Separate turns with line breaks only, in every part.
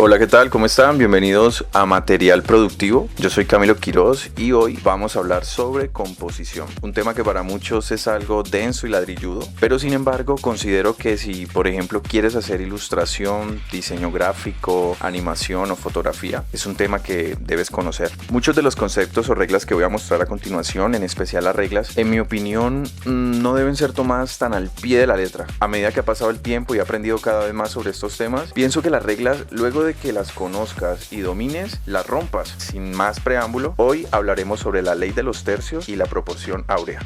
Hola, ¿qué tal? ¿Cómo están? Bienvenidos a Material Productivo. Yo soy Camilo Quiroz y hoy vamos a hablar sobre composición. Un tema que para muchos es algo denso y ladrilludo, pero sin embargo considero que si, por ejemplo, quieres hacer ilustración, diseño gráfico, animación o fotografía, es un tema que debes conocer. Muchos de los conceptos o reglas que voy a mostrar a continuación, en especial las reglas, en mi opinión, no deben ser tomadas tan al pie de la letra. A medida que ha pasado el tiempo y he aprendido cada vez más sobre estos temas, pienso que las reglas, luego de que las conozcas y domines, las rompas. Sin más preámbulo, hoy hablaremos sobre la ley de los tercios y la proporción áurea.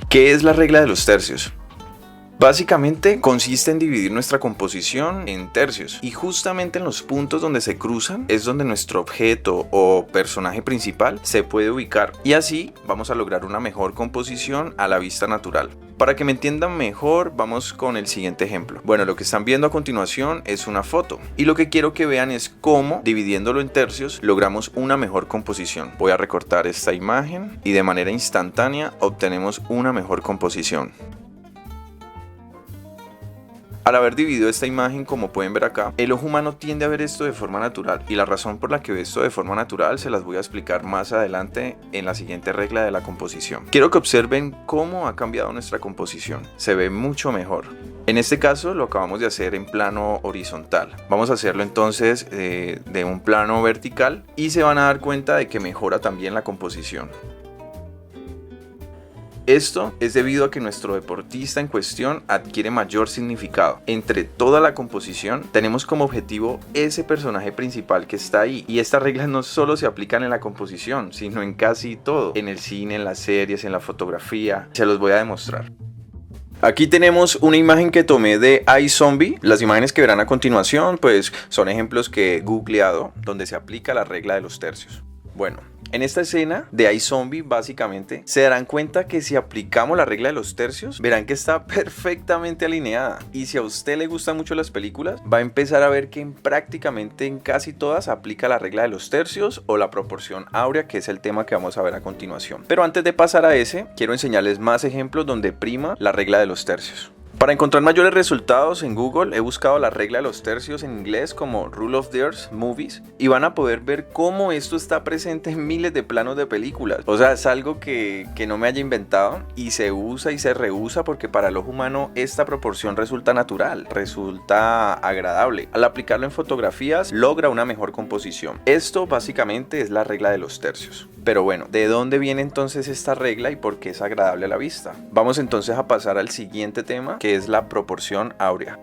¿Qué es la regla de los tercios? Básicamente consiste en dividir nuestra composición en tercios, y justamente en los puntos donde se cruzan es donde nuestro objeto o personaje principal se puede ubicar, y así vamos a lograr una mejor composición a la vista natural. Para que me entiendan mejor, vamos con el siguiente ejemplo. Bueno, lo que están viendo a continuación es una foto, y lo que quiero que vean es cómo, dividiéndolo en tercios, logramos una mejor composición. Voy a recortar esta imagen y de manera instantánea obtenemos una mejor composición. Al haber dividido esta imagen, como pueden ver acá, el ojo humano tiende a ver esto de forma natural, y la razón por la que ve esto de forma natural se las voy a explicar más adelante en la siguiente regla de la composición. Quiero que observen cómo ha cambiado nuestra composición. Se ve mucho mejor. En este caso lo acabamos de hacer en plano horizontal. Vamos a hacerlo entonces de un plano vertical, y se van a dar cuenta de que mejora también la composición. Esto es debido a que nuestro deportista en cuestión adquiere mayor significado. Entre toda la composición tenemos como objetivo ese personaje principal que está ahí, y estas reglas no solo se aplican en la composición, sino en casi todo, en el cine, en las series, en la fotografía. Se los voy a demostrar. Aquí tenemos una imagen que tomé de iZombie. Las imágenes que verán a continuación pues son ejemplos que he googleado donde se aplica la regla de los tercios. Bueno, en esta escena de iZombie básicamente se darán cuenta que si aplicamos la regla de los tercios, verán que está perfectamente alineada. Y si a usted le gustan mucho las películas, va a empezar a ver que prácticamente en casi todas aplica la regla de los tercios o la proporción áurea, que es el tema que vamos a ver a continuación. Pero antes de pasar a ese, quiero enseñarles más ejemplos donde prima la regla de los tercios. Para encontrar mayores resultados en Google he buscado la regla de los tercios en inglés como Rule of Thirds Movies, y van a poder ver cómo esto está presente en miles de planos de películas. O sea, es algo que no me haya inventado, y se usa y se reusa porque para el ojo humano esta proporción resulta natural, resulta agradable. Al aplicarlo en fotografías logra una mejor composición. Esto básicamente es la regla de los tercios. Pero bueno, ¿de dónde viene entonces esta regla y por qué es agradable a la vista? Vamos entonces a pasar al siguiente tema, que es la proporción áurea.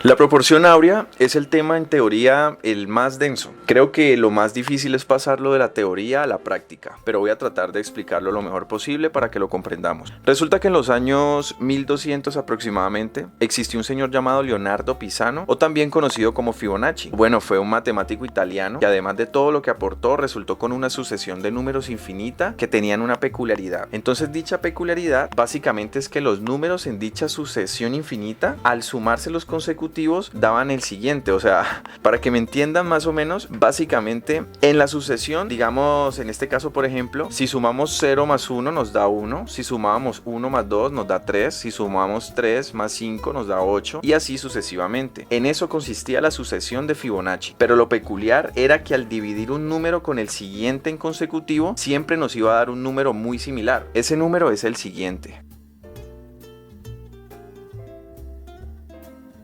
La proporción áurea es el tema en teoría el más denso. Creo que lo más difícil es pasarlo de la teoría a la práctica, pero voy a tratar de explicarlo lo mejor posible para que lo comprendamos. Resulta que en los años 1200 aproximadamente existió un señor llamado Leonardo Pisano, o también conocido como Fibonacci. Bueno, fue un matemático italiano que, además de todo lo que aportó, resultó con una sucesión de números infinita que tenían una peculiaridad. Entonces dicha peculiaridad básicamente es que los números en dicha sucesión infinita, al sumarse los consecutivos, daban el siguiente. O sea, para que me entiendan más o menos, básicamente en la sucesión, digamos en este caso por ejemplo, si sumamos 0 más 1 nos da 1, si sumábamos 1 más 2 nos da 3, si sumamos 3 más 5 nos da 8, y así sucesivamente. En eso consistía la sucesión de Fibonacci, pero lo peculiar era que al dividir un número con el siguiente en consecutivo, siempre nos iba a dar un número muy similar. Ese número es el siguiente.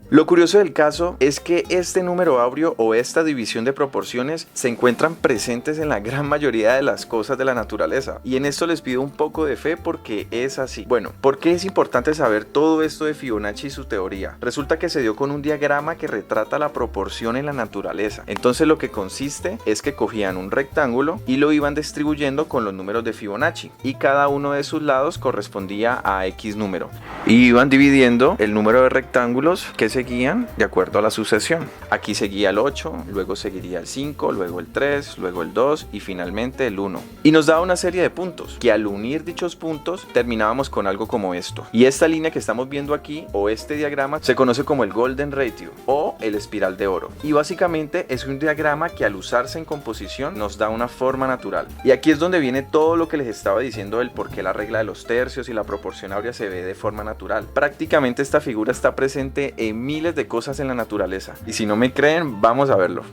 Lo curioso del caso es que este número áureo o esta división de proporciones se encuentran presentes en la gran mayoría de las cosas de la naturaleza, y en esto les pido un poco de fe porque es así. Bueno, ¿por qué es importante saber todo esto de Fibonacci y su teoría? Resulta que se dio con un diagrama que retrata la proporción en la naturaleza. Entonces lo que consiste es que cogían un rectángulo y lo iban distribuyendo con los números de Fibonacci, y cada uno de sus lados correspondía a X número, y iban dividiendo el número de rectángulos que seguían de acuerdo a la sucesión. Aquí seguía el 8, luego seguiría el 5, luego el 3, luego el 2 y finalmente el 1. Y nos daba una serie de puntos, que al unir dichos puntos terminábamos con algo como esto. Y esta línea que estamos viendo aquí, o este diagrama, se conoce como el Golden Ratio o el espiral de oro. Y básicamente es un diagrama que al usarse en composición nos da una forma natural. Y aquí es donde viene todo lo que les estaba diciendo del por qué la regla de los tercios y la proporción áurea se ve de forma natural. Prácticamente esta figura está presente en miles de cosas en la naturaleza. Y si no me creen, vamos a verlo.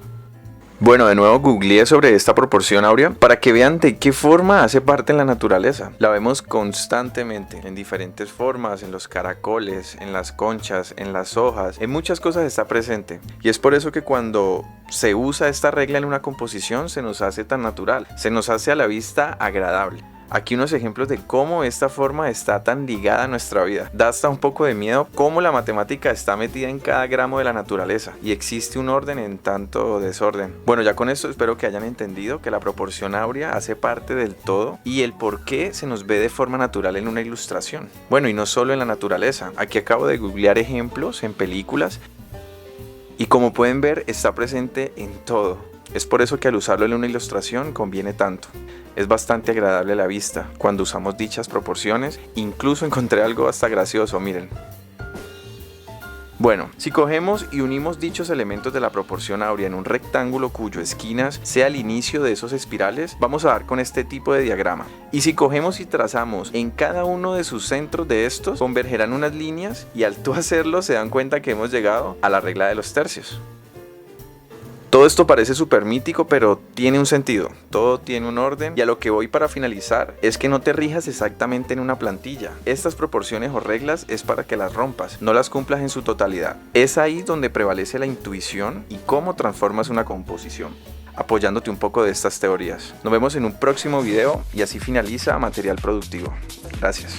Bueno, de nuevo googleé sobre esta proporción áurea para que vean de qué forma hace parte en la naturaleza. La vemos constantemente, en diferentes formas, en los caracoles, en las conchas, en las hojas, en muchas cosas está presente. Y es por eso que cuando se usa esta regla en una composición se nos hace tan natural, se nos hace a la vista agradable. Aquí unos ejemplos de cómo esta forma está tan ligada a nuestra vida. Da hasta un poco de miedo cómo la matemática está metida en cada gramo de la naturaleza y existe un orden en tanto desorden. Bueno, ya con esto espero que hayan entendido que la proporción áurea hace parte del todo y el por qué se nos ve de forma natural en una ilustración. Bueno, y no solo en la naturaleza. Aquí acabo de googlear ejemplos en películas y como pueden ver está presente en todo. Es por eso que al usarlo en una ilustración conviene tanto. Es bastante agradable a la vista cuando usamos dichas proporciones. Incluso encontré algo hasta gracioso, miren. Bueno, si cogemos y unimos dichos elementos de la proporción áurea en un rectángulo cuyo esquinas sea el inicio de esos espirales, vamos a dar con este tipo de diagrama. Y si cogemos y trazamos en cada uno de sus centros de estos, convergerán unas líneas y al tú hacerlo se dan cuenta que hemos llegado a la regla de los tercios. Todo esto parece súper mítico, pero tiene un sentido, todo tiene un orden y a lo que voy para finalizar es que no te rijas exactamente en una plantilla. Estas proporciones o reglas es para que las rompas, no las cumplas en su totalidad. Es ahí donde prevalece la intuición y cómo transformas una composición, apoyándote un poco de estas teorías. Nos vemos en un próximo video y así finaliza Material Productivo. Gracias.